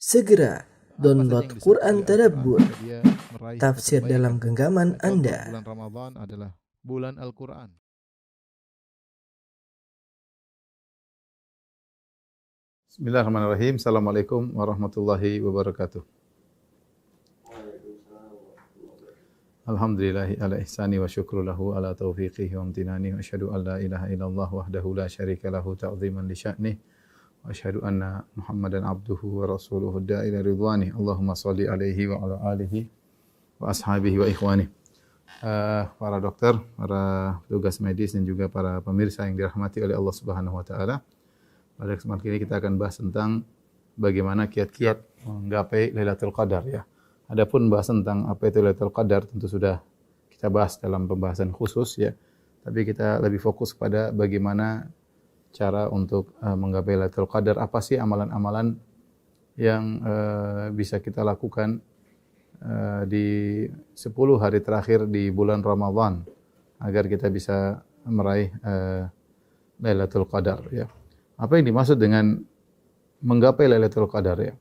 Segera download Apa saja yang Quran disebut oleh Tadabbur, Al-Quran, dia meraih tafsir kebaikan. dalam genggaman Contoh, Anda. bulan Ramadan adalah bulan Al-Quran. Bismillahirrahmanirrahim. Assalamualaikum warahmatullahi wabarakatuh. Alhamdulillahi ala ihsani wa syukru lahu ala taufiqihi wa amtinani wa asyhadu an la ilaha illallah wahdahu la syarika lahu ta'ziman li sya'nih wa asyhadu anna Muhammadan abduhu wa rasuluhu da'ila ridwani. Allahumma shalli alaihi wa ala alihi wa ashabihi wa ikhwani. Para dokter, para petugas medis dan juga para pemirsa yang dirahmati oleh Allah Subhanahu wa taala. Pada kesempatan ini kita akan bahas tentang bagaimana kiat-kiat menggapai Lailatul Qadar ya. Adapun bahas tentang apa itu Lailatul Qadar tentu sudah kita bahas dalam pembahasan khusus ya. Tapi kita lebih fokus pada bagaimana cara untuk menggapai Lailatul Qadar. Apa sih amalan-amalan yang bisa kita lakukan di 10 hari terakhir di bulan Ramadan agar kita bisa meraih Lailatul Qadar ya. Apa yang dimaksud dengan menggapai Lailatul Qadar ya?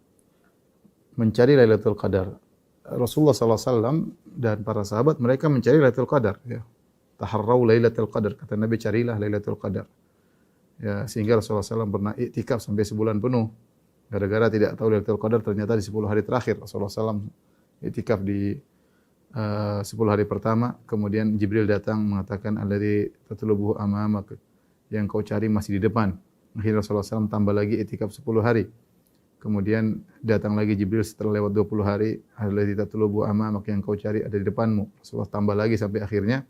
Mencari Lailatul Qadar. Rasulullah SAW dan para sahabat mereka mencari Lailatul Qadar ya. Taharrau Lailatul Qadar, kata Nabi, carilah Lailatul Qadar. Ya, sehingga Rasulullah SAW pernah iktikaf sampai sebulan penuh. Gara-gara tidak tahu Lailatul Qadar, ternyata di 10 hari terakhir Rasulullah SAW iktikaf di 10 hari pertama, kemudian Jibril datang mengatakan alladzi tatlubuhu amamak, yang kau cari masih di depan. Akhirnya Rasulullah SAW tambah lagi itikaf 10 hari. Kemudian datang lagi Jibril setelah lewat 20 hari. Alladzi tatlubu amamak, yang kau cari ada di depanmu. Rasulullah tambah lagi sampai akhirnya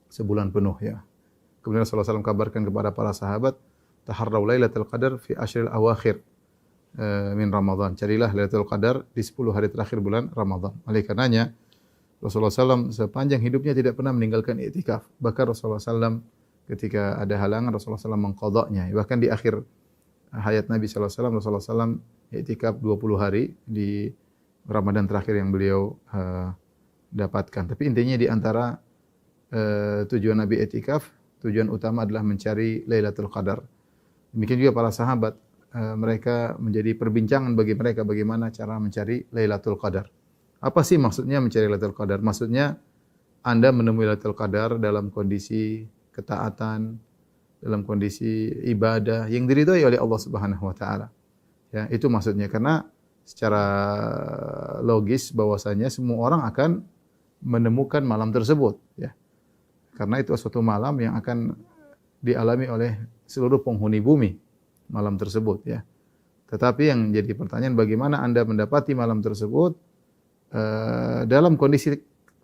sebulan penuh ya. Kemudian Rasulullah SAW kabarkan kepada para sahabat, taharrau lailatul qadar fi ashril awakhir min Ramadan. Carilah Lailatul Qadar di 10 hari terakhir bulan Ramadan. Oleh karenanya Rasulullah SAW sepanjang hidupnya tidak pernah meninggalkan iktikaf. Bahkan Rasulullah SAW ketika ada halangan Rasulullah SAW mengqadanya. Bahkan di akhir hayat Nabi SAW, Rasulullah SAW iktikaf 20 hari di Ramadan terakhir yang beliau dapatkan. Tapi intinya di antara tujuan Nabi iktikaf, tujuan utama adalah mencari Lailatul Qadar. Demikian juga para sahabat, mereka menjadi perbincangan bagi mereka bagaimana cara mencari Lailatul Qadar. Apa sih maksudnya mencari Lailatul Qadar? Maksudnya Anda menemui Lailatul Qadar dalam kondisi ketaatan, dalam kondisi ibadah yang diridhai oleh Allah Subhanahu wa taala. Ya, itu maksudnya, karena secara logis bahwasanya semua orang akan menemukan malam tersebut ya. Karena itu suatu malam yang akan dialami oleh seluruh penghuni bumi, malam tersebut ya. Tetapi yang jadi pertanyaan, bagaimana Anda mendapati malam tersebut dalam kondisi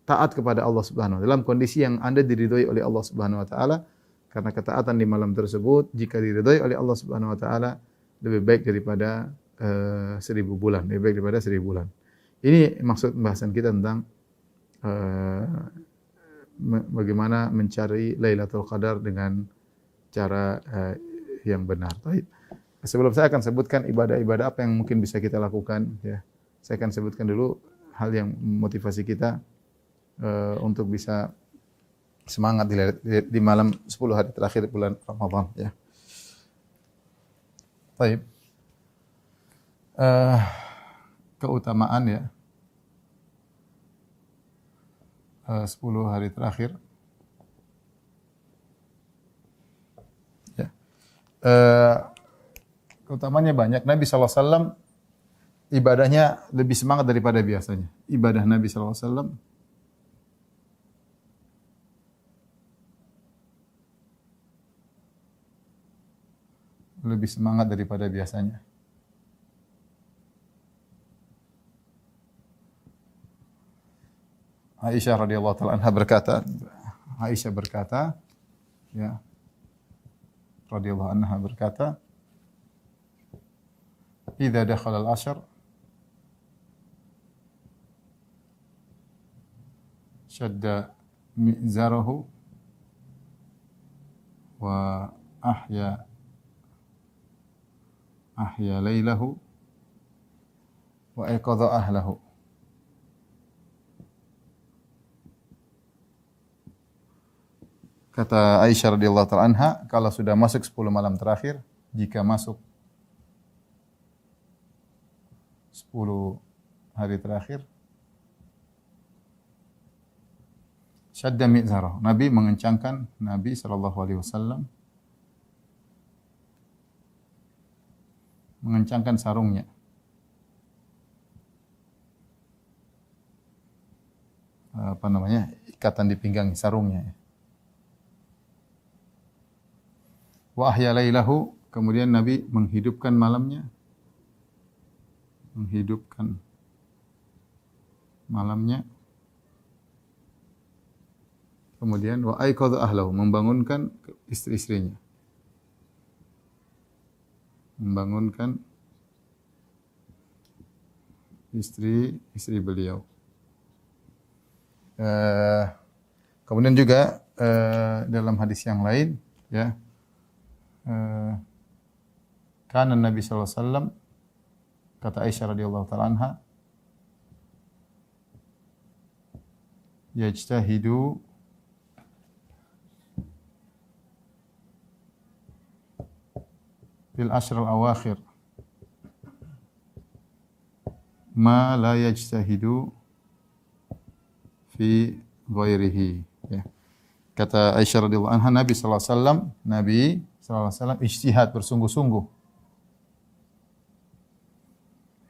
taat kepada Allah Subhanahu wa taala, dalam kondisi yang Anda diridhai oleh Allah Subhanahu wa taala, karena ketaatan di malam tersebut jika diridhai oleh Allah Subhanahu wa taala lebih baik daripada 1000 bulan, lebih baik daripada 1000 bulan. Ini maksud pembahasan kita tentang bagaimana mencari Lailatul Qadar dengan cara yang benar. Baik. Sebelum saya akan sebutkan ibadah-ibadah apa yang mungkin bisa kita lakukan ya. Saya akan sebutkan dulu hal yang memotivasi kita untuk bisa semangat di malam 10 hari terakhir bulan Ramadan ya. Baik. Keutamaan ya. 10 hari terakhir. Ya. Keutamanya banyak. Nabi SAW ibadahnya lebih semangat daripada biasanya. Ibadah Nabi SAW lebih semangat daripada biasanya. Aisyah radhiyallahu taala anha berkata, Aisyah berkata, ya, radhiyallahu anha berkata, "Idza dakhala al-ashr shadda mi'zarahu wa ahya lailahu wa ayqadha ahlahu." Kata Aisyah radhiyallahu taala anha, kalau sudah masuk 10 malam terakhir, jika masuk 10 hari terakhir, syadda mi'zarah. Nabi mengencangkan, Nabi sallallahu alaihi wasallam mengencangkan sarungnya. Apa namanya? Ikatan di pinggang sarungnya. Wa ahya lailahu, kemudian Nabi menghidupkan malamnya. Menghidupkan malamnya. Kemudian wa aiqadha ahlahu, membangunkan istri-istrinya. Membangunkan istri beliau. Kemudian juga dalam hadis yang lain, ya, karena Nabi sallallahu alaihi wasallam, kata Aisyah radhiyallahu taala anha, yajtahidu fil ashr al-awakhir ma la yajtahidu fi ghairihi, ya. Kata Aisyah radhiyallahu anha, Nabi sallallahu alaihi wasallam ijtihad,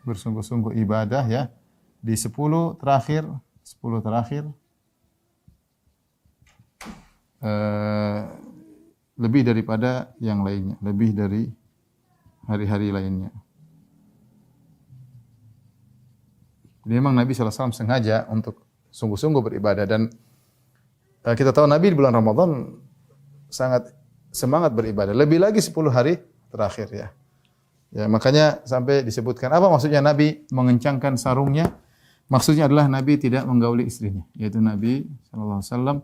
bersungguh-sungguh ibadah, ya, di 10 terakhir lebih daripada yang lainnya, lebih dari hari-hari lainnya. Jadi memang Nabi sallallahu alaihi wasallam sengaja untuk sungguh-sungguh beribadah, dan kita tahu Nabi di bulan Ramadan sangat semangat beribadah, lebih lagi 10 hari terakhir, ya. Ya, makanya sampai disebutkan apa maksudnya Nabi mengencangkan sarungnya? Maksudnya adalah Nabi tidak menggauli istrinya, yaitu Nabi sallallahu alaihi wasallam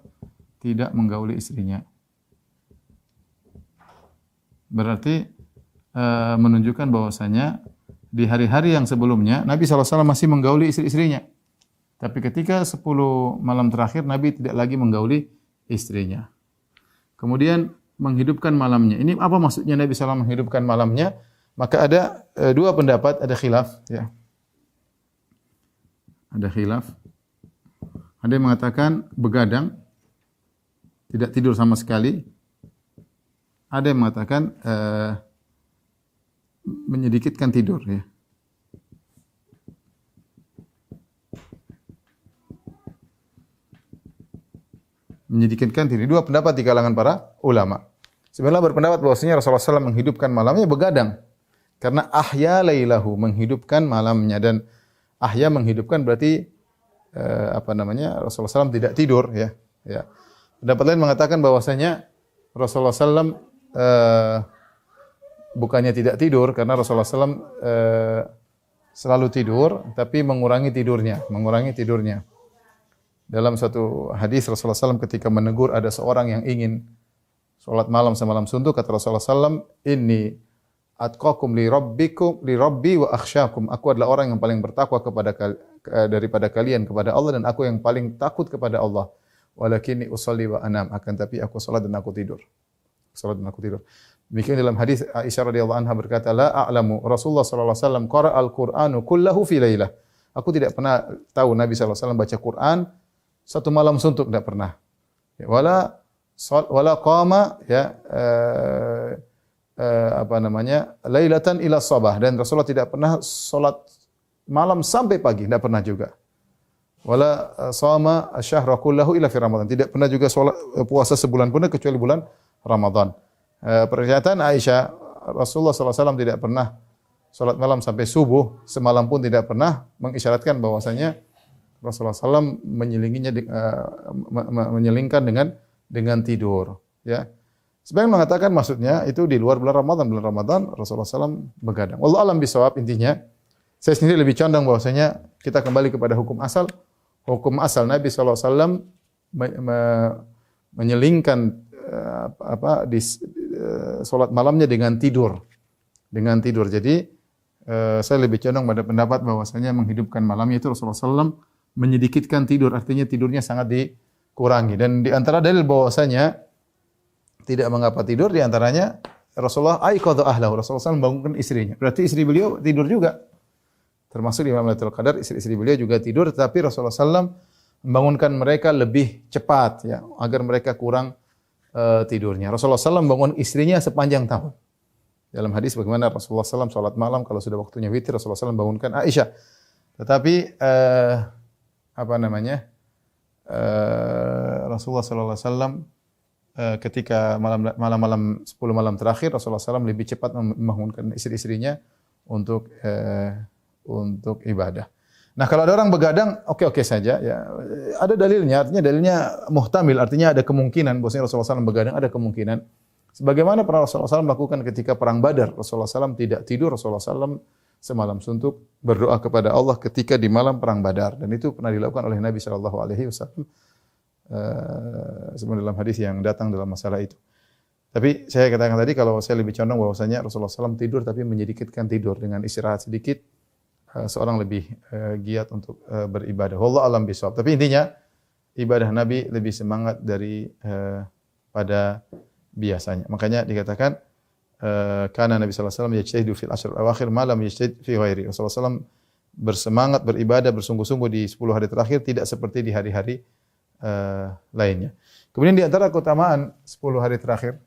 tidak menggauli istrinya. Berarti menunjukkan bahwasanya di hari-hari yang sebelumnya Nabi sallallahu alaihi wasallam masih menggauli istri-istrinya. Tapi ketika 10 malam terakhir Nabi tidak lagi menggauli istrinya. Kemudian menghidupkan malamnya. Ini apa maksudnya Nabi sallallahu alaihi wasallam menghidupkan malamnya? Maka ada dua pendapat, ada khilaf, ya. Ada khilaf. Ada yang mengatakan begadang, tidak tidur sama sekali. Ada yang mengatakan menyedikitkan tidur, ya. Menyedikitkan tidur. Dua pendapat di kalangan para ulama. Sebenarnya berpendapat bahwasanya Rasulullah SAW menghidupkan malamnya begadang. Karena ahya lailahu, menghidupkan malamnya, dan ahya menghidupkan berarti Rasulullah SAW tidak tidur, ya. Ya. Pendapat lain mengatakan bahwasanya Rasulullah SAW bukannya tidak tidur, karena Rasulullah SAW selalu tidur, tapi mengurangi tidurnya. Dalam satu hadis Rasulullah SAW ketika menegur ada seorang yang ingin sholat malam semalam suntuk, kata Rasulullah SAW, inni atqakum li rabbi wa akhsyakum. Aku adalah orang yang paling bertakwa daripada kalian kepada Allah, dan aku yang paling takut kepada Allah. Walakinni usolli wa anam, akan tapi aku salat dan aku tidur. Demikian dalam hadis Aisyah radhiyallahu anha berkata, la a'lamu Rasulullah sallallahu alaihi wasallam qara'a al-Qur'anu kullahu fi lailah. Aku tidak pernah tahu Nabi sallallahu alaihi wasallam baca Quran satu malam suntuk, tidak pernah. Ya, wala qama, ya, lailatan ila sabah, dan Rasulullah tidak pernah salat malam sampai pagi, tidak pernah juga. Wala shama asyhara kullahu ila fi Ramadan, tidak pernah juga salat puasa sebulan pun kecuali bulan Ramadan. Pernyataan Aisyah, Rasulullah sallallahu alaihi wasallam tidak pernah salat malam sampai subuh, semalam pun tidak pernah, mengisyaratkan bahwasanya Rasulullah SAW menyelingkan dengan tidur, ya. Sebagian mengatakan maksudnya itu di luar bulan Ramadan. Bulan Ramadan Rasulullah SAW begadang. Wallahu a'lam bishawab. Intinya saya sendiri lebih condong bahwasanya kita kembali kepada hukum asal. Hukum asal Nabi SAW menyelingkan salat malamnya dengan tidur. Jadi saya lebih condong pada pendapat bahwasanya menghidupkan malamnya itu Rasulullah SAW menyedikitkan tidur, artinya tidurnya sangat dikurangi. Dan di antara dalil bahwasanya tidak mengapa tidur, di antaranya Rasulullah aiqadha ahlahu, Rasulullah SAW membangunkan istrinya. Berarti istri beliau tidur juga. termasuk di malam Lailatul Qadar istri-istri beliau juga tidur, tetapi Rasulullah SAW membangunkan mereka lebih cepat ya, agar mereka kurang tidurnya. Rasulullah SAW membangun istrinya sepanjang tahun. Dalam hadis bagaimana Rasulullah SAW sholat malam, kalau sudah waktunya witir, Rasulullah SAW membangunkan Aisyah. Tetapi Rasulullah SAW ketika malam-malam 10 malam terakhir, Rasulullah SAW lebih cepat membangunkan istri-istrinya untuk ibadah. Nah, kalau ada orang begadang, oke saja ya. Ada dalilnya, artinya dalilnya muhtamil, artinya ada kemungkinan bahwasanya Rasulullah SAW begadang, ada kemungkinan. Sebagaimana pernah Rasulullah SAW lakukan ketika perang Badar. Rasulullah SAW tidak tidur, Rasulullah SAW semalam suntuk berdoa kepada Allah ketika di malam perang Badar, dan itu pernah dilakukan oleh Nabi sallallahu alaihi wasallam sebagaimana dalam hadis yang datang dalam masalah itu. Tapi saya katakan tadi, kalau saya lebih condong bahwasanya Rasulullah SAW tidur tapi menyedikitkan tidur, dengan istirahat sedikit seorang lebih giat untuk beribadah. Wallahu a'lam bishawab. Tapi intinya ibadah Nabi lebih semangat dari pada biasanya. Makanya dikatakan karena Nabi sallallahu alaihi wasallam yajtahidu fil ashr al-awakhir ma lam yajtahid fi ghairi. Rasulullah SAW bersemangat beribadah, bersungguh-sungguh di 10 hari terakhir, tidak seperti di hari-hari lainnya. Kemudian di antara keutamaan 10 hari terakhir,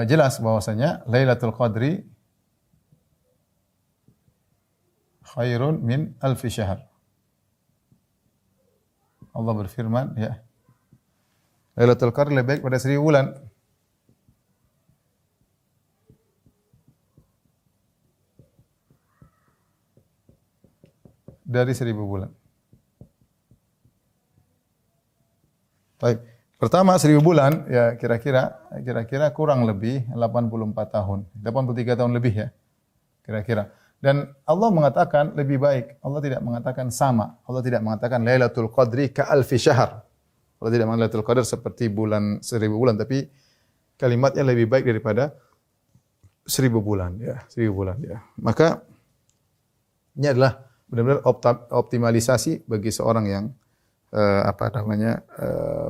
jelas bahwasanya Lailatul Qadri khairun min alfi syahr. Allah berfirman, ya, Lailatul Qadri lebih baik pada 1000 bulan. Dari 1000 bulan. Baik. Pertama 1000 bulan ya kira-kira kurang lebih 84 tahun. 83 tahun lebih ya. Kira-kira. Dan Allah mengatakan lebih baik. Allah tidak mengatakan sama. Allah tidak mengatakan Lailatul Qadri ka alfi syahr. Allah tidak mengatakan Lailatul Qadar seperti 1000 bulan, tapi kalimatnya lebih baik daripada 1000 bulan ya, 1000 bulan ya. Maka ini adalah benar-benar optimalisasi bagi seorang yang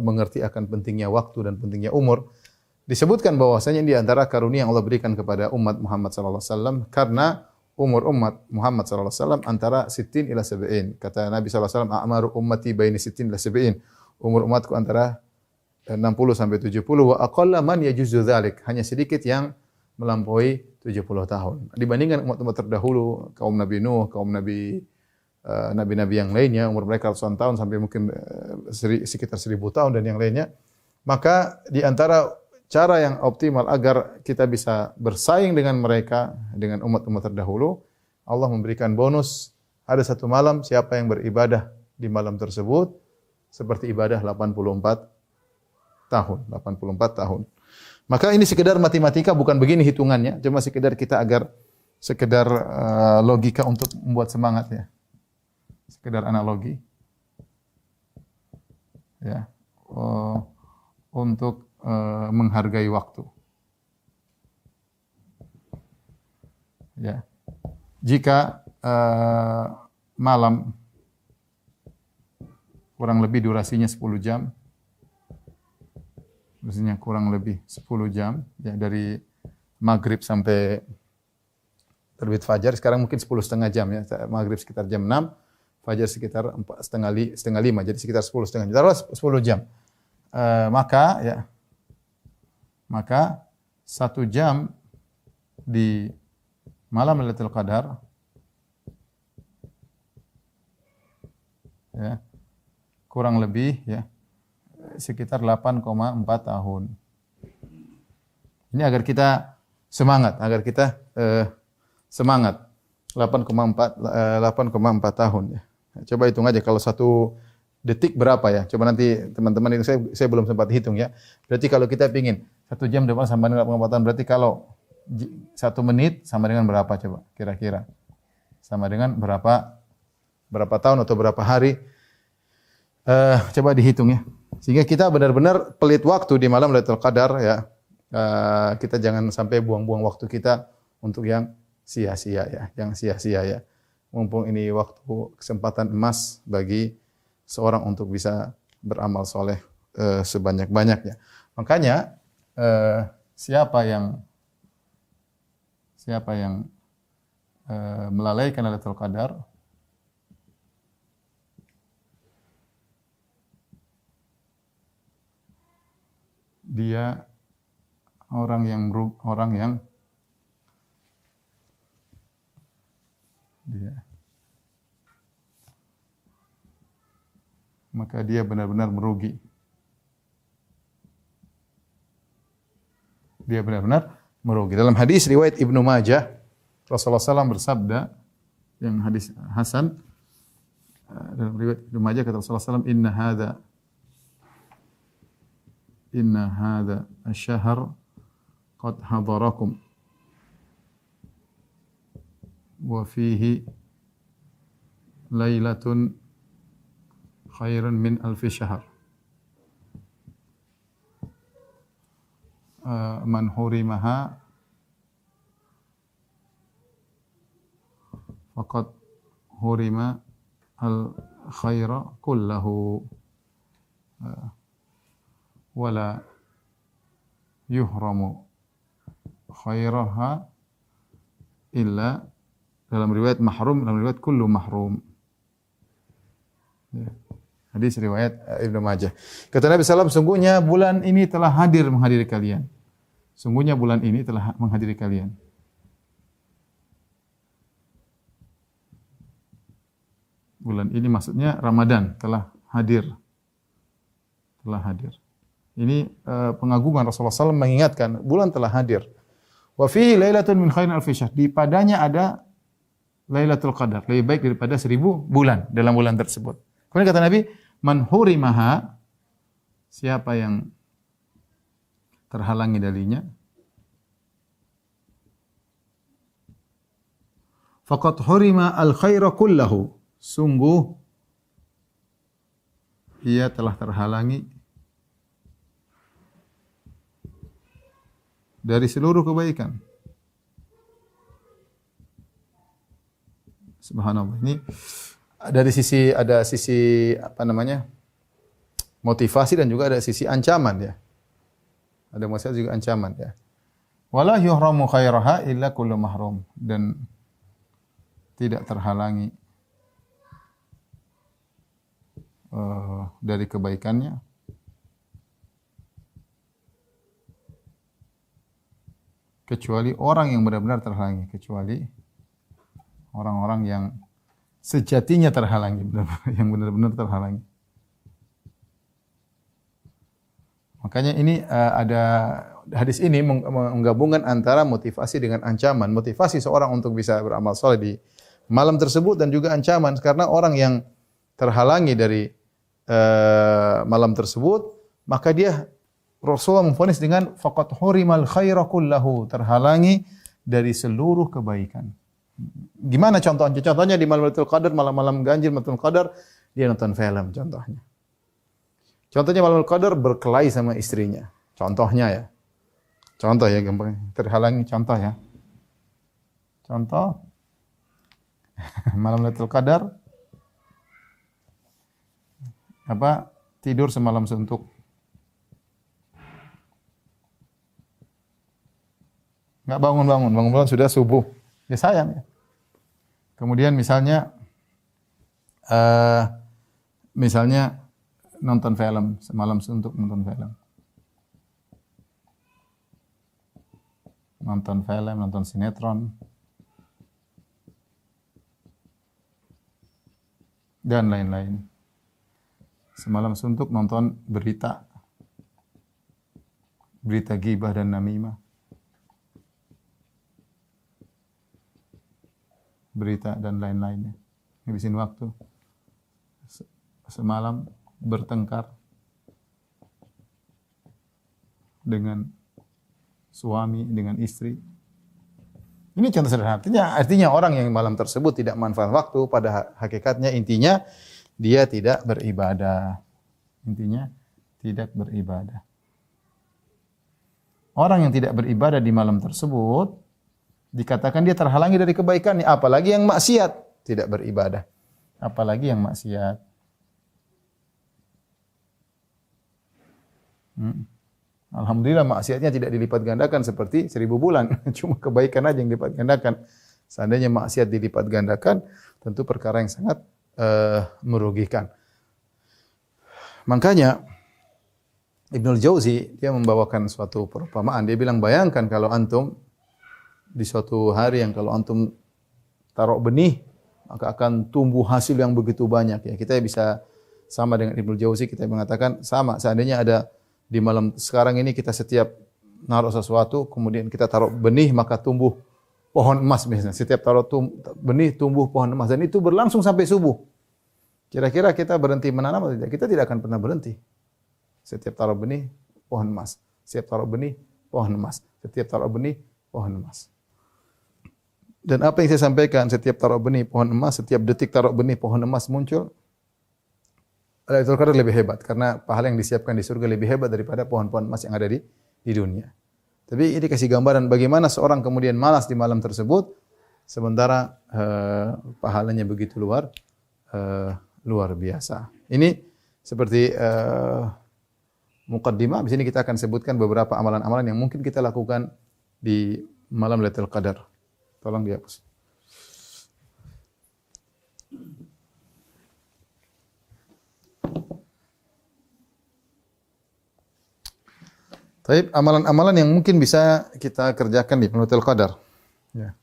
mengerti akan pentingnya waktu dan pentingnya umur. Disebutkan bahwasanya di antara karunia yang Allah berikan kepada umat Muhammad sallallahu alaihi wasallam, karena umur umat Muhammad sallallahu alaihi wasallam antara 60 ila 70. Kata Nabi sallallahu alaihi wasallam, "A'maru ummati baina 60 ila 70." Umur umatku antara 60 sampai 70, wa aqalla man yajuzu dzalik. Hanya sedikit yang melampaui 70 tahun. Dibandingkan umat-umat terdahulu, kaum Nabi Nuh, kaum nabi-nabi yang lainnya, umur mereka ratusan tahun sampai mungkin sekitar 1000 tahun dan yang lainnya. Maka di antara cara yang optimal agar kita bisa bersaing dengan mereka, dengan umat-umat terdahulu, Allah memberikan bonus. Ada satu malam, siapa yang beribadah di malam tersebut seperti ibadah 84 tahun. Maka ini sekedar matematika, bukan begini hitungannya, cuma sekedar kita sekedar logika untuk membuat semangat ya. Sekedar analogi. Ya. Untuk menghargai waktu. Ya. Jika malam kurang lebih durasinya 10 jam. Durasinya kurang lebih 10 jam ya, dari maghrib sampai terbit fajar. Sekarang mungkin 10,5 jam ya. Maghrib sekitar jam 6, fajar sekitar 4,5, jadi sekitar 10,5 jam. Taruhlah 10 jam. Maka 1 jam di malam Lailatul Qadar ya, kurang lebih ya sekitar 8,4 tahun. Ini agar kita semangat, 8,4 tahun ya. Coba hitung aja kalau 1 detik berapa ya. Coba nanti teman-teman, ini saya belum sempat hitung ya. Berarti kalau kita pingin 1 jam depan sama dengan 8,4 tahun, berarti kalau 1 menit sama dengan berapa coba kira-kira? Sama dengan berapa tahun atau berapa hari? Coba dihitung ya. Sehingga kita benar-benar pelit waktu di malam Lailatul Qadar ya. Kita jangan sampai buang-buang waktu kita untuk yang sia-sia ya. Mumpung ini waktu kesempatan emas bagi seorang untuk bisa beramal soleh sebanyak-banyaknya. Makanya siapa yang melalaikan Lailatul Qadar, dia orang yang dia maka dia benar-benar merugi. Dia benar-benar merugi. Dalam hadis riwayat Ibnu Majah, Rasulullah SAW bersabda, yang hadis Hasan, dalam riwayat Ibnu Majah kata Rasulullah SAW, Inna hadha asy-syahr qad hadarakum wa fihi lailatun khairun min alfi syahr. Man hurimaha faqad hurima al khaira kullahu wala yuhramu khairaha illa, dalam riwayat mahrum, dalam riwayat kullu mahrum. Ya. Hadis riwayat Ibnu Majah. Kata Nabi SAW, sungguhnya bulan ini telah hadir menghadiri kalian. Sungguhnya bulan ini telah menghadiri kalian. Bulan ini maksudnya Ramadan telah hadir. Telah hadir. Ini pengagungan Rasulullah SAW mengingatkan, bulan telah hadir. Wa fihi lailatun min khairin alfi syahr. Di padanya ada Lailatul Qadar, lebih baik daripada 1000 bulan dalam bulan tersebut. Kemudian kata Nabi, man hurimaha, siapa yang terhalangi darinya, faqad hurima al khaira kullahu, sungguh ia telah terhalangi dari seluruh kebaikan. Subhanallah. Ini dari sisi, ada sisi apa namanya, motivasi dan juga ada sisi ancaman ya. Ada motivasi juga ancaman ya. Wala yuhramu khairaha illa kullu mahrum, dan tidak terhalangi dari kebaikannya kecuali orang yang benar-benar terhalangi, kecuali orang-orang yang sejatinya terhalangi, yang benar-benar terhalangi. Makanya ini ada hadis ini menggabungkan antara motivasi dengan ancaman. Motivasi seorang untuk bisa beramal saleh di malam tersebut dan juga ancaman, karena orang yang terhalangi dari malam tersebut, maka dia, Rasulullah memvonis dengan faqad hurimal khaira kullahu, terhalangi dari seluruh kebaikan. Gimana contohnya? Contohnya di malam Lailatul Qadar, malam-malam ganjil Lailatul Qadar, dia nonton film contohnya. Contohnya malam Lailatul Qadar berkelahi sama istrinya. Contohnya ya. Contoh ya, gampang. Terhalangi contoh ya. Contoh malam Lailatul Qadar apa? Tidur semalam suntuk. Enggak bangun sudah subuh. Ya sayang ya. Kemudian misalnya nonton film, semalam suntuk nonton film. Nonton film, nonton sinetron. Dan lain-lain. Semalam suntuk nonton berita ghibah dan namimah. Berita dan lain-lainnya. Ngabisin waktu. Semalam bertengkar dengan suami, dengan istri. Ini contoh sederhana. Artinya orang yang malam tersebut tidak manfaat waktu, pada hakikatnya intinya dia tidak beribadah. Intinya tidak beribadah. Orang yang tidak beribadah di malam tersebut dikatakan dia terhalangi dari kebaikannya, apalagi yang maksiat, tidak beribadah. Apalagi yang maksiat. Alhamdulillah maksiatnya tidak dilipat gandakan seperti 1000 bulan. Cuma kebaikan aja yang dilipat gandakan. Seandainya maksiat dilipat gandakan, tentu perkara yang sangat merugikan. Makanya Ibnul Jauzi dia membawakan suatu perumpamaan. Dia bilang, bayangkan kalau antum di suatu hari yang kalau antum taruh benih, maka akan tumbuh hasil yang begitu banyak. Ya, kita bisa sama dengan Ibnul Jauzi, kita mengatakan sama. Seandainya ada di malam sekarang ini kita setiap naruh sesuatu, kemudian kita taruh benih, maka tumbuh pohon emas misalnya. Setiap taruh benih, tumbuh pohon emas. Dan itu berlangsung sampai subuh. Kira-kira kita berhenti menanam atau tidak? Kita tidak akan pernah berhenti. Setiap taruh benih, pohon emas. Setiap taruh benih, pohon emas. Setiap taruh benih, pohon emas. Dan apa yang saya sampaikan, setiap taruh benih, pohon emas, setiap detik taruh benih, pohon emas muncul, Lailatul Qadar lebih hebat. Karena pahala yang disiapkan di surga lebih hebat daripada pohon-pohon emas yang ada di dunia. Tapi ini kasih gambaran bagaimana seorang kemudian malas di malam tersebut, sementara pahalanya begitu luar biasa. Ini seperti muqaddimah. Di sini kita akan sebutkan beberapa amalan-amalan yang mungkin kita lakukan di malam Lailatul Qadar. Tolong dihapus. Baik, amalan-amalan yang mungkin bisa kita kerjakan di Lailatul Qadar. Ya.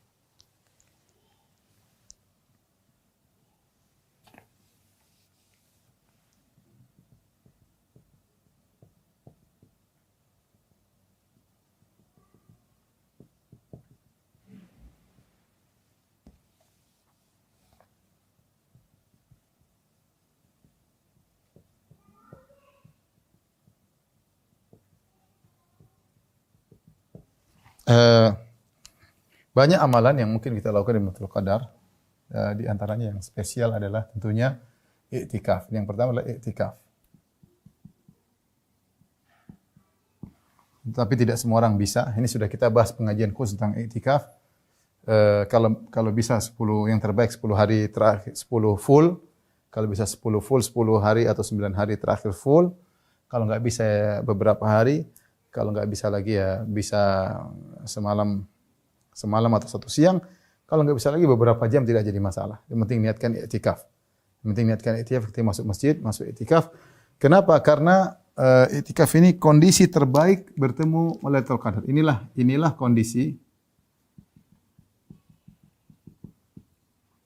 Banyak amalan yang mungkin kita lakukan di Lailatul Qadar. Di antaranya yang spesial adalah tentunya i'tikaf. Yang pertama adalah i'tikaf. Tapi tidak semua orang bisa. Ini sudah kita bahas pengajian khusus tentang i'tikaf. Kalau bisa 10 yang terbaik 10 hari terakhir 10 full. Kalau bisa 10 full 10 hari atau 9 hari terakhir full. Kalau enggak bisa beberapa hari. Kalau enggak bisa lagi ya bisa semalam atau satu siang. Kalau enggak bisa lagi beberapa jam tidak jadi masalah. Yang penting niatkan i'tikaf. Yang penting niatkan i'tikaf ketika masuk masjid, masuk i'tikaf. Kenapa? Karena i'tikaf ini kondisi terbaik bertemu Lailatul Qadar. Inilah kondisi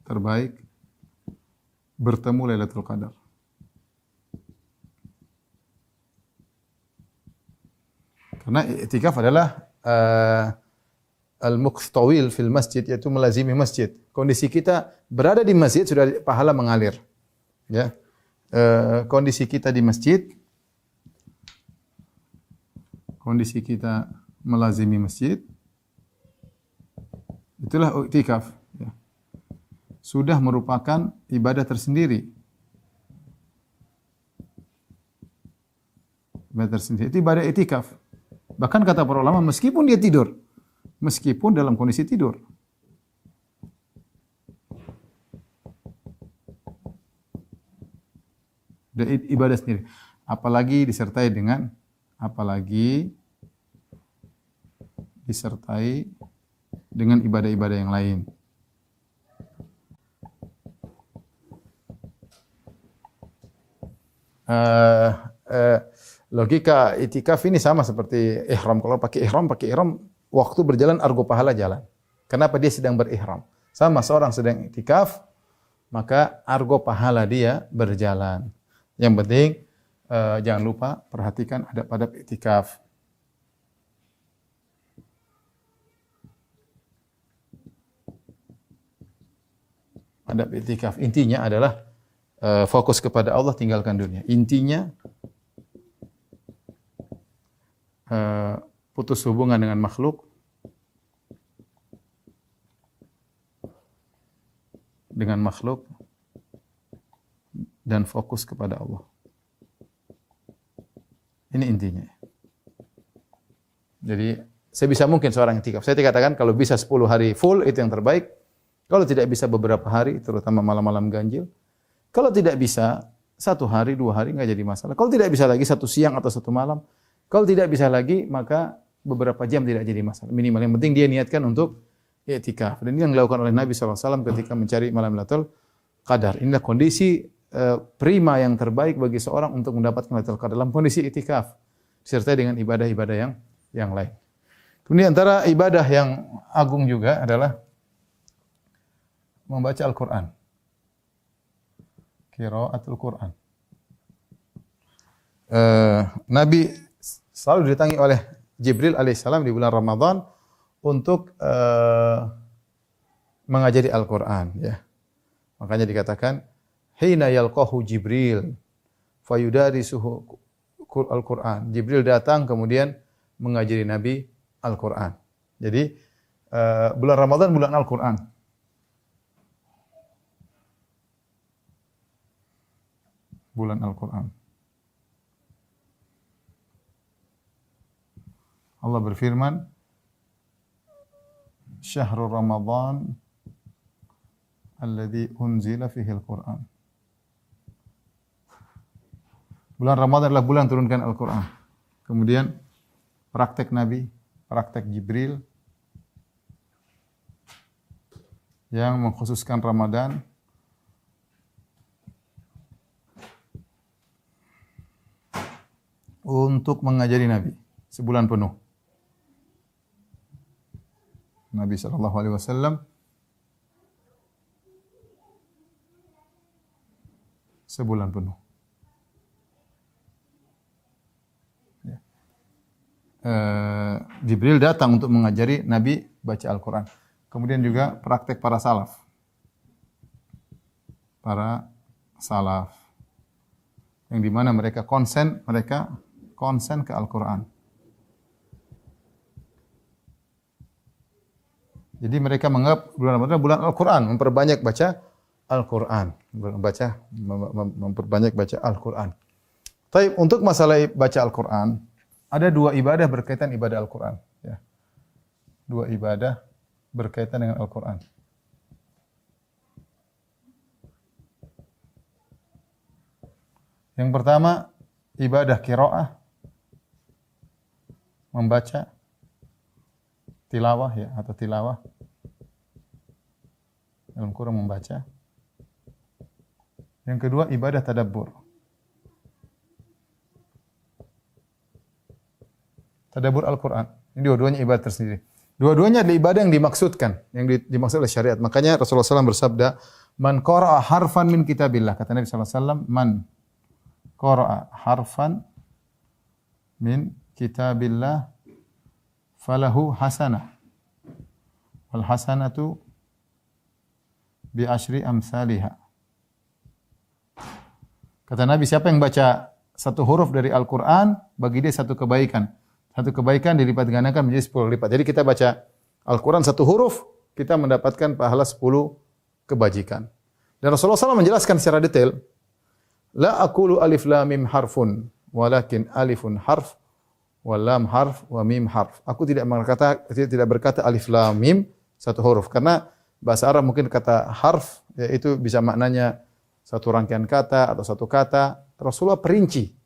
terbaik bertemu Lailatul Qadar. Karena i'tikaf adalah al-mukth tawil fil masjid, yaitu melazimi masjid. Kondisi kita berada di masjid sudah pahala mengalir. Ya. Kondisi kita di masjid, kondisi kita melazimi masjid, itulah i'tikaf. Ya. Sudah merupakan ibadah tersendiri. Ibadah tersendiri. Itu ibadah i'tikaf. Bahkan kata para ulama, meskipun dia tidur, meskipun dalam kondisi tidur. Ibadah sendiri. Apalagi disertai dengan ibadah-ibadah yang lain. Logika i'tikaf ini sama seperti ihram. Kalau pakai ihram, waktu berjalan argo pahala jalan. Kenapa? Dia sedang berihram. Sama seorang sedang i'tikaf, maka argo pahala dia berjalan. Yang penting jangan lupa perhatikan adab-adab i'tikaf. Adab i'tikaf intinya adalah fokus kepada Allah, tinggalkan dunia. Intinya putus hubungan dengan makhluk, dan fokus kepada Allah. Ini intinya. Jadi sebisa mungkin seorang i'tikaf. Saya katakan kalau bisa 10 hari full itu yang terbaik. Kalau tidak bisa beberapa hari, terutama malam-malam ganjil. Kalau tidak bisa 1 hari, 2 hari enggak jadi masalah. Kalau tidak bisa lagi 1 siang atau 1 malam. Kalau tidak bisa lagi, maka beberapa jam tidak jadi masalah. Minimal yang penting dia niatkan untuk i'tikaf. Dan ini yang dilakukan oleh Nabi SAW ketika mencari malam Lailatul Qadar. Inilah kondisi prima yang terbaik bagi seorang untuk mendapatkan Lailatul Qadar dalam kondisi i'tikaf disertai dengan ibadah-ibadah yang lain. Kemudian antara ibadah yang agung juga adalah membaca Al-Qur'an. Qiraatul Qur'an. Nabi selalu didatangi oleh Jibril alaihissalam di bulan Ramadan untuk mengajari Al-Qur'an, ya. Makanya dikatakan hina yalqahu Jibril fayudarisuhu Al-Qur'an. Jibril datang kemudian mengajari Nabi Al-Qur'an. Jadi bulan Ramadan bulan Al-Qur'an. Bulan Al-Qur'an. Allah berfirman, Syahrul Ramadan alladzi unzila fihi al-Qur'an. Bulan Ramadan adalah bulan turunkan Al-Qur'an. Kemudian praktek Nabi, praktek Jibril yang mengkhususkan Ramadan untuk mengajari Nabi sebulan penuh. Nabi SAW sebulan penuh. Ya. Jibril datang untuk mengajari Nabi baca Al-Quran. Kemudian juga praktek para salaf. Para salaf. Yang dimana mereka konsen ke Al-Quran. Jadi mereka menganggap bulan Ramadan bulan Al-Quran, memperbanyak baca Al-Quran, memperbanyak baca Al-Quran. Tapi untuk masalah baca Al-Quran, ada dua ibadah berkaitan ibadah Al-Quran. Ya. Dua ibadah berkaitan dengan Al-Quran. Yang pertama, ibadah qiraah, membaca, tilawah ya atau tilawah. Dalam Quran membaca. Yang kedua ibadah tadabbur. Tadabbur Al-Quran. Ini dua-duanya ibadah tersendiri. Dua-duanya adalah ibadah yang dimaksudkan, yang dimaksud oleh syariat. Makanya Rasulullah SAW bersabda, "Man qara'a harfan min kitabillah." Kata Nabi SAW, "Man qara'a harfan min kitabillah falahu hasanah wal hasanatu bi asyri amsalihha." Kata Nabi, siapa yang baca satu huruf dari Al-Quran, bagi dia satu kebaikan. Satu kebaikan dilipat gandakan menjadi 10 lipat. Jadi kita baca Al-Quran satu huruf, kita mendapatkan pahala 10 kebajikan. Dan Rasulullah SAW menjelaskan secara detail, la aqulu alif lam mim harfun, walakin alifun harf, wa lam harf, wa mim harf. Aku tidak berkata alif lam mim satu huruf, karena bahasa Arab mungkin kata harf yaitu bisa maknanya satu rangkaian kata atau satu kata. Rasulullah perinci.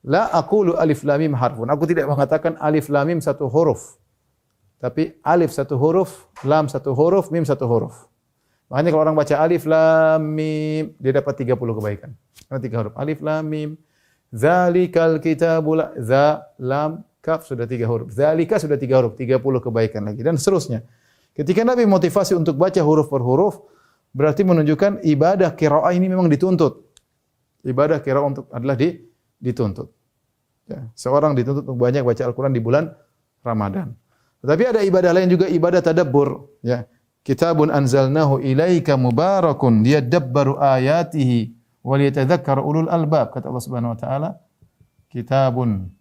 La aqulu alif lam mim harfun. Aku tidak mengatakan alif lam mim satu huruf. Tapi alif satu huruf, lam satu huruf, mim satu huruf. Makanya kalau orang baca alif lam mim, dia dapat 30 kebaikan. Karena 3 huruf. Alif lam mim. Zalikal kitabul za lam kaf sudah 3 huruf. Zalika sudah 3 huruf, 30 kebaikan lagi dan seterusnya. Ketika Nabi motivasi untuk baca huruf per huruf, berarti menunjukkan ibadah qiraah ini memang dituntut. Ibadah qiraah adalah dituntut. Ya, seorang dituntut untuk banyak baca Al-Quran di bulan Ramadan. Tetapi ada ibadah lain juga, ibadah tadabbur. Ya. Kitabun anzalnahu ilaika mubarakun liyadabbaru ayatihi wa liyatadzakkar ulul albab. Kata Allah Subhanahu wa taala, kitabun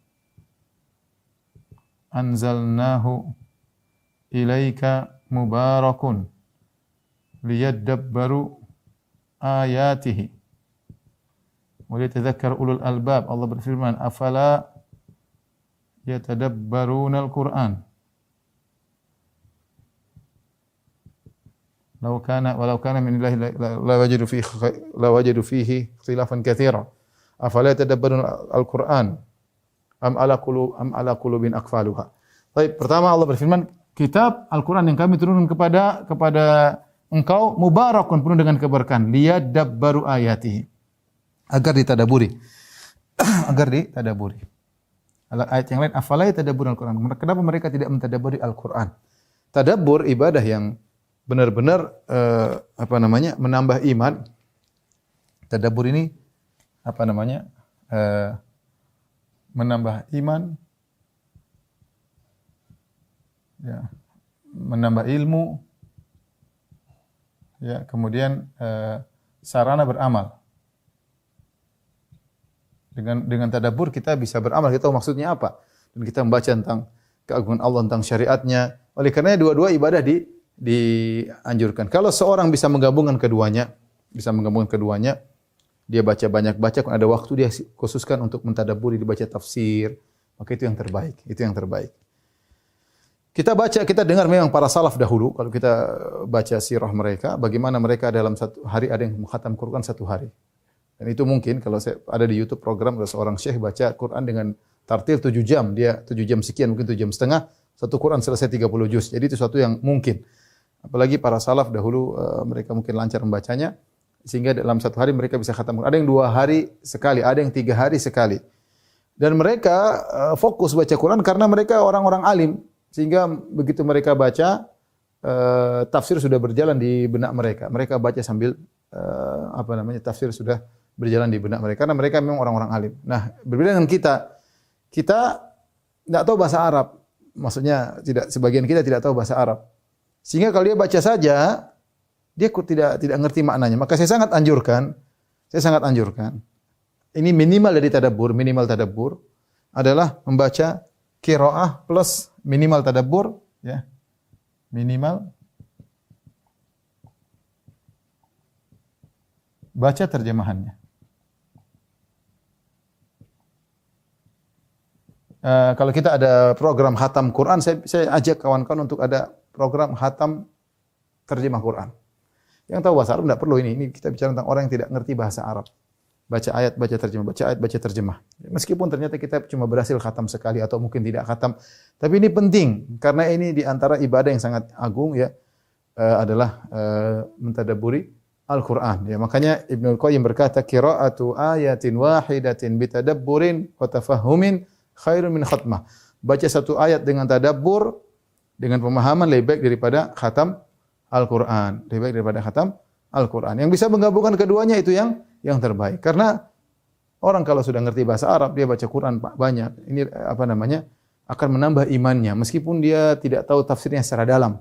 anzalnahu ilaika mubarakun liyadabbaru ayatihi wa liyatadzakkar ulul albab. Allah berfirman, afala yatadabbaruna al-Qur'an walau kana min Allahi la wajadu fihi ikhtilafan katsira. Afala yatadabbaruna al-Qur'an am ala qulubin aqfaluha. Baik, pertama Allah berfirman, kitab Al-Quran yang kami turunkan kepada engkau mubarakun, penuh dengan keberkahan, liyadabbaru ayatihi, agar ditadaburi. Agar ditadaburi. Ayat yang lain, afala yatadabburul Al-Quran. Kenapa mereka tidak mentadaburi Al-Quran? Tadabbur ibadah yang benar-benar menambah iman. Tadabbur ini menambah iman, ya, menambah ilmu, ya, kemudian sarana beramal. Dengan tadabbur kita bisa beramal, kita tahu maksudnya apa, dan kita membaca tentang keagungan Allah, tentang syariatnya. Oleh karena dua-dua ibadah dianjurkan. Kalau seorang bisa menggabungkan keduanya, dia baca banyak kalau ada waktu dia khususkan untuk mentadabburi, dibaca tafsir, maka itu yang terbaik. Kita dengar memang para salaf dahulu, kalau kita baca sirah mereka, bagaimana mereka dalam satu hari ada yang mengkhatam Quran satu hari. Dan itu mungkin kalau saya ada di YouTube program ada seorang syekh baca Quran dengan tartil 7 jam, dia 7 jam sekian, mungkin 7 jam setengah, satu Quran selesai 30 juz. Jadi itu sesuatu yang mungkin. Apalagi para salaf dahulu mereka mungkin lancar membacanya sehingga dalam satu hari mereka bisa khatam Quran. Ada yang 2 hari sekali, ada yang 3 hari sekali. Dan mereka fokus baca Quran karena mereka orang-orang alim, sehingga begitu mereka baca tafsir sudah berjalan di benak mereka. Mereka baca sambil tafsir sudah berjalan di benak mereka karena mereka memang orang-orang alim. Nah, berbeda dengan kita tidak tahu bahasa Arab. Maksudnya sebagian kita tidak tahu bahasa Arab. Sehingga kalau dia baca saja dia tidak ngerti maknanya. Maka saya sangat anjurkan ini minimal tadabbur adalah membaca qiraah plus minimal tadabbur, ya. Minimal baca terjemahannya. Kalau kita ada program khatam Quran, saya ajak kawan-kawan untuk ada program khatam terjemah Quran. Yang tahu bahasa Arab tidak perlu ini kita bicara tentang orang yang tidak ngerti bahasa Arab. Baca ayat, baca terjemah, baca ayat, baca terjemah. Meskipun ternyata kita cuma berhasil khatam sekali atau mungkin tidak khatam, tapi ini penting karena ini di antara ibadah yang sangat agung, ya, adalah mentadabburi Al-Quran. Ya, makanya Ibnu Qayyim berkata, qira'atu ayatin wahidatin bitadabburin wa tafahumin khairun min khatmah. Baca satu ayat dengan tadabbur, dengan pemahaman lebih baik daripada khatam Al-Quran. Yang bisa menggabungkan keduanya itu yang terbaik. Karena orang kalau sudah ngerti bahasa Arab, dia baca Quran banyak. Ini akan menambah imannya meskipun dia tidak tahu tafsirnya secara dalam.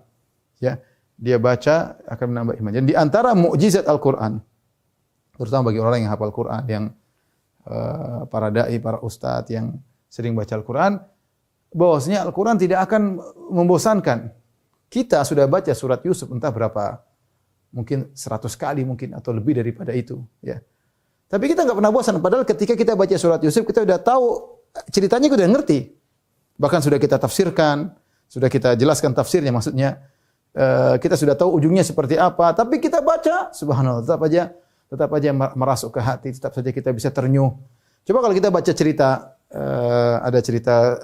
Ya, dia baca akan menambah iman. Jadi di antara mukjizat Al-Quran, terutama bagi orang yang hafal Quran, yang para dai, para ustadz yang sering baca Al-Quran, bahwasanya Al-Quran tidak akan membosankan. Kita sudah baca surat Yusuf entah berapa, mungkin 100 kali mungkin atau lebih daripada itu, ya. Tapi kita enggak pernah bosan, padahal ketika kita baca surat Yusuf kita sudah tahu ceritanya, kita sudah ngerti. Bahkan sudah kita tafsirkan, sudah kita jelaskan tafsirnya, maksudnya kita sudah tahu ujungnya seperti apa, tapi kita baca, subhanallah, tetap aja merasuk ke hati, tetap saja kita bisa ternyuh. Coba kalau kita baca cerita, ada cerita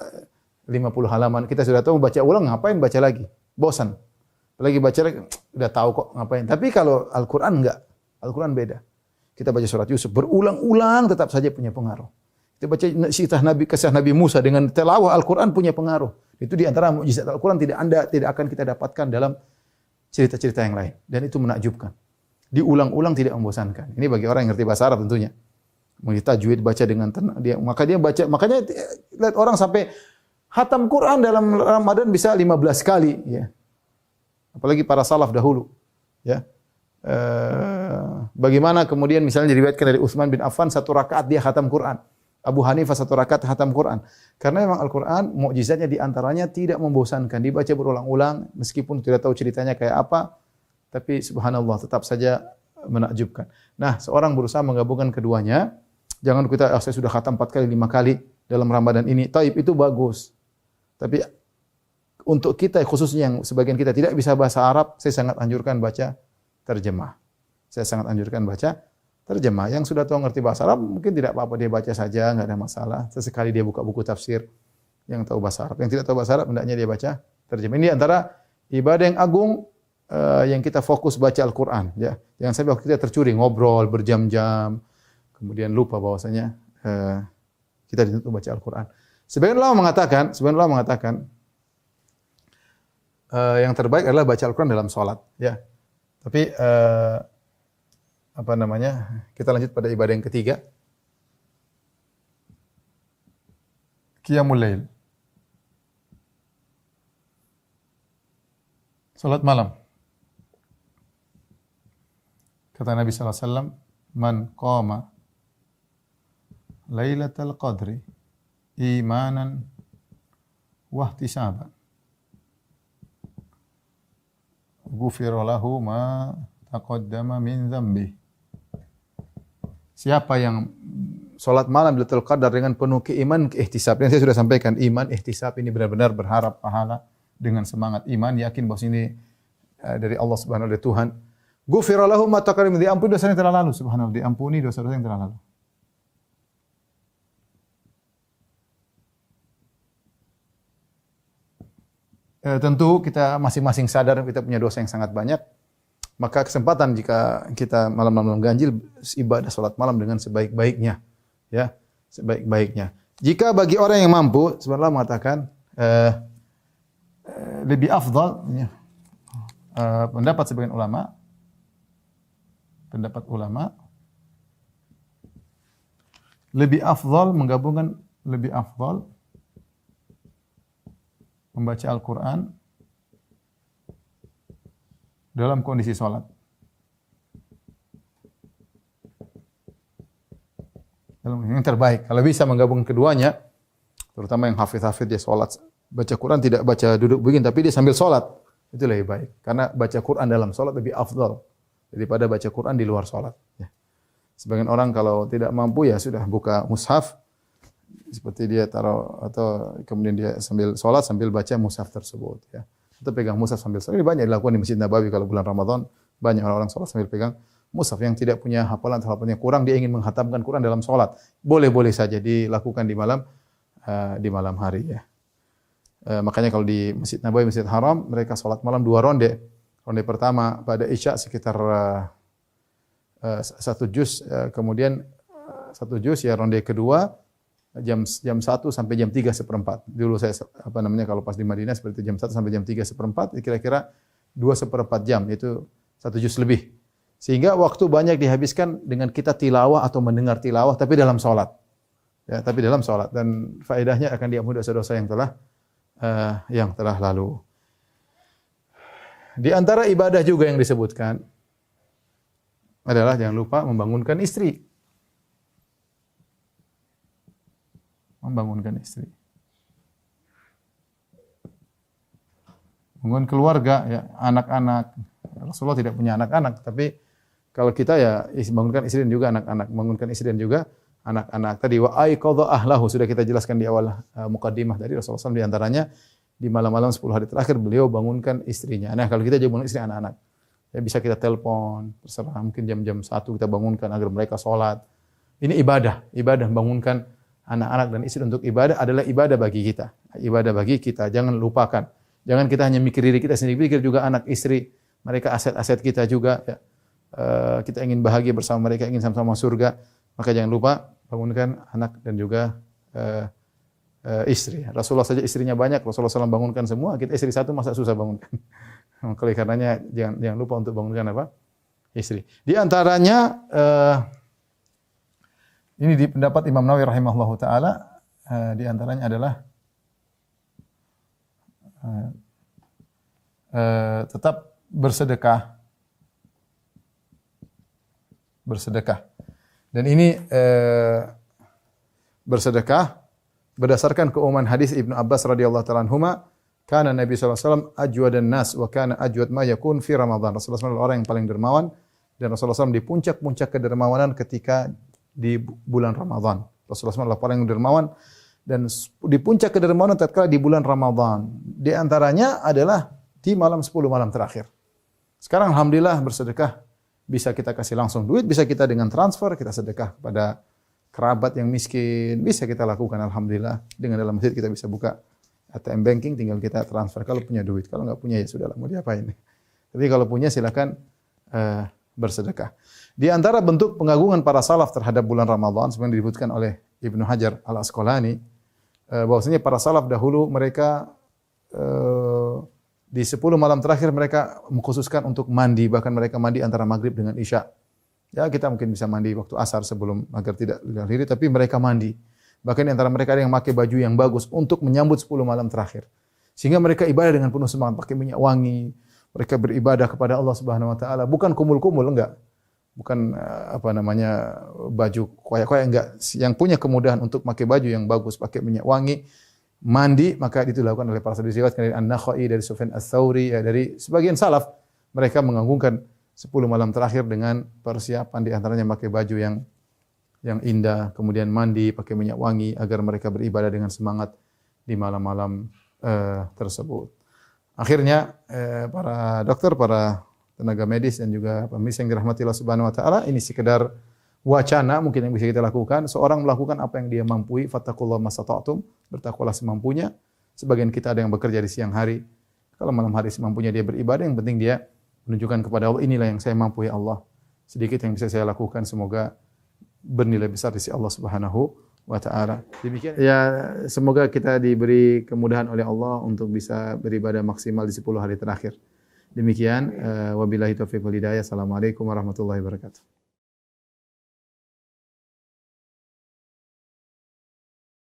50 halaman, kita sudah tahu, baca ulang ngapain baca lagi? Bosan. Lagi baca lagi, udah tahu kok ngapain. Tapi kalau Al-Quran enggak. Al-Quran beda. Kita baca surat Yusuf berulang-ulang tetap saja punya pengaruh. Kita baca kisah Nabi Musa dengan tilawah Al-Quran punya pengaruh. Itu di antara mukjizat Al-Quran tidak akan kita dapatkan dalam cerita-cerita yang lain. Dan itu menakjubkan. Diulang-ulang tidak membosankan. Ini bagi orang yang ngerti bahasa Arab tentunya. Mengerti tajwid, baca dengan tenang. Makanya lihat orang sampai khatam Quran dalam Ramadan bisa 15 kali, ya. Apalagi para salaf dahulu, ya. Bagaimana kemudian misalnya diriwayatkan dari Utsman bin Affan 1 rakaat dia khatam Quran. Abu Hanifah 1 rakaat khatam Quran. Karena memang Al-Quran mukjizatnya di antaranya tidak membosankan, dibaca berulang-ulang meskipun tidak tahu ceritanya kayak apa, tapi subhanallah tetap saja menakjubkan. Nah, seorang berusaha menggabungkan keduanya. Jangan kita saya sudah khatam 4 kali, 5 kali dalam Ramadan ini. Taib itu bagus. Tapi untuk kita khususnya yang sebagian kita tidak bisa bahasa Arab, saya sangat anjurkan baca terjemah. Yang sudah tahu ngerti bahasa Arab mungkin tidak apa-apa dia baca saja, enggak ada masalah. Sesekali dia buka buku tafsir yang tahu bahasa Arab. Yang tidak tahu bahasa Arab hendaknya dia baca terjemah. Ini antara ibadah yang agung yang kita fokus baca Al-Quran. Ya. Jangan sampai waktu kita tercuri ngobrol berjam-jam, kemudian lupa bahwasanya kita dituntut baca Al-Quran. Sebagian ulama mengatakan yang terbaik adalah baca Al-Quran dalam sholat. Ya. Tapi kita lanjut pada ibadah yang ketiga. Qiyamul Lail. Salat malam. Kata Nabi sallallahu alaihi wasallam, "Man qama Lailatul Qadri imanan wa ihtisaban, ghufira lahu ma taqaddama min dzambi." Siapa yang salat malam Lailatul Qadar dengan penuh keimanan, ihtisab. Yang saya sudah sampaikan, iman, ihtisab ini benar-benar berharap pahala dengan semangat iman, yakin bahwa ini dari Allah Subhanahu wa taala, Tuhan. Ghufira lahu ma taqaddama, diampuni dosa yang telah lalu, subhanallah, diampuni dosa-dosa yang telah lalu. Tentu kita masing-masing sadar kita punya dosa yang sangat banyak. Maka kesempatan jika kita malam-malam ganjil ibadah salat malam dengan sebaik-baiknya, ya, sebaik-baiknya. Jika bagi orang yang mampu, sebenarnya mengatakan lebih afdal, ya, pendapat sebagian ulama, lebih afdal menggabungkan, lebih afdal membaca Al-Quran dalam kondisi sholat. Yang terbaik. Kalau bisa menggabung keduanya, terutama yang hafid-hafid dia sholat, baca Quran tidak baca duduk begini, tapi dia sambil sholat. Itu lebih baik. Karena baca Quran dalam sholat lebih afdal daripada baca Quran di luar sholat. Ya. Sebagian orang kalau tidak mampu ya sudah buka mushaf, seperti dia taruh atau kemudian dia sambil sholat sambil baca mushaf tersebut. Ya. Atau pegang mushaf sambil sholat. Ini banyak dilakukan di Masjid Nabawi kalau bulan Ramadan. Banyak orang-orang sholat sambil pegang mushaf. Yang tidak punya hafalan atau hafalannya kurang, dia ingin menghatamkan Quran dalam sholat. Boleh-boleh saja dilakukan di malam hari. Ya. Makanya kalau di Masjid Nabawi, Masjid Haram, mereka sholat malam 2 ronde. Ronde pertama pada Isya sekitar 1 juz, kemudian 1 juz, ya ronde kedua jam 1 sampai jam 3:4. Dulu saya kalau pas di Madinah seperti jam 1 sampai jam 3:4, kira-kira 2/4 jam, itu 1 juz lebih. Sehingga waktu banyak dihabiskan dengan kita tilawah atau mendengar tilawah tapi dalam salat. Ya, tapi dalam salat, dan faedahnya akan diampuni dosa-dosa yang telah lalu. Di antara ibadah juga yang disebutkan adalah jangan lupa membangunkan istri. Membangunkan istri. Membangun keluarga, ya, anak-anak. Rasulullah tidak punya anak-anak, tapi kalau kita ya bangunkan istri dan juga anak-anak, bangunkan istri dan juga anak-anak. Tadi wa aiqadha ahlahu sudah kita jelaskan di awal mukaddimah dari Rasulullah SAW, di antaranya di malam-malam 10 hari terakhir beliau bangunkan istrinya. Nah, kalau kita juga bangun istri anak-anak, ya bisa kita telepon, terserah, mungkin jam-jam 1 kita bangunkan agar mereka sholat. Ini ibadah bangunkan anak-anak dan istri untuk ibadah adalah ibadah bagi kita. Ibadah bagi kita, jangan lupakan. Jangan kita hanya mikir diri kita sendiri, pikir juga anak istri, mereka aset-aset kita juga. Ya. Kita ingin bahagia bersama mereka, ingin sama-sama surga, maka jangan lupa bangunkan anak dan juga istri. Rasulullah saja istrinya banyak, Rasulullah SAW bangunkan semua, kita istri satu masa susah bangunkan. Oleh karenanya jangan lupa untuk bangunkan apa? Istri. Di antaranya ini di pendapat Imam Nawawi rahimahullahu taala, di antaranya adalah tetap bersedekah. Dan ini bersedekah berdasarkan keumuman hadis Ibnu Abbas radhiyallahu taala anhuma, kana Nabi sallallahu alaihi wasallam ajwadan nas wa kana ajwad ma yakun fi Ramadan. Rasulullah SAW orang yang paling dermawan, dan Rasulullah SAW di puncak-puncak kedermawanan ketika di bulan Ramadan. Rasulullah SAW paling dermawan dan di puncak kedermawanan tatkala di bulan Ramadan. Di antaranya adalah di malam 10 malam terakhir. Sekarang alhamdulillah bersedekah bisa kita kasih langsung duit, bisa kita dengan transfer, kita sedekah kepada kerabat yang miskin, bisa kita lakukan alhamdulillah. Dengan dalam masjid kita bisa buka ATM banking tinggal kita transfer kalau punya duit. Kalau nggak punya ya sudahlah, mau diapain. Tapi kalau punya silakan bersedekah. Di antara bentuk pengagungan para salaf terhadap bulan Ramadan sebenarnya disebutkan oleh Ibnu Hajar Al-Asqalani bahwasanya para salaf dahulu mereka di 10 malam terakhir mereka mengkhususkan untuk mandi, bahkan mereka mandi antara maghrib dengan isya. Ya kita mungkin bisa mandi waktu asar sebelum agar tidak diri, tapi mereka mandi. Bahkan di antara mereka ada yang memakai baju yang bagus untuk menyambut 10 malam terakhir. Sehingga mereka ibadah dengan penuh semangat, pakai minyak wangi. Mereka beribadah kepada Allah Subhanahu wa taala, bukan kumul-kumul, enggak. Bukan baju koyak-koyak, enggak. Yang punya kemudahan untuk pakai baju yang bagus, pakai minyak wangi, mandi, maka itu dilakukan oleh para sahabat. Diriwayatkan dari An-Nakhai, dari Sufyan Ats-Tsauri, ya, dari sebagian salaf, mereka mengagungkan 10 malam terakhir dengan persiapan di antaranya pakai baju yang indah, kemudian mandi, pakai minyak wangi agar mereka beribadah dengan semangat di malam-malam tersebut. Akhirnya para dokter, para tenaga medis dan juga pemirsa yang dirahmati Allah Subhanahu wa taala, ini sekedar wacana mungkin yang bisa kita lakukan. Seorang melakukan apa yang dia mampu, fattaqullaha masata'tum, bertakwalah semampunya. Sebagian kita ada yang bekerja di siang hari. Kalau malam hari semampunya dia beribadah, yang penting dia menunjukkan kepada Allah, inilah yang saya mampu ya Allah. Sedikit yang bisa saya lakukan, semoga bernilai besar di sisi Allah Subhanahu wa taala. Demikian ya, semoga kita diberi kemudahan oleh Allah untuk bisa beribadah maksimal di 10 hari terakhir. Demikian wabillahi taufiq wal hidayah. Assalamualaikum warahmatullahi wabarakatuh.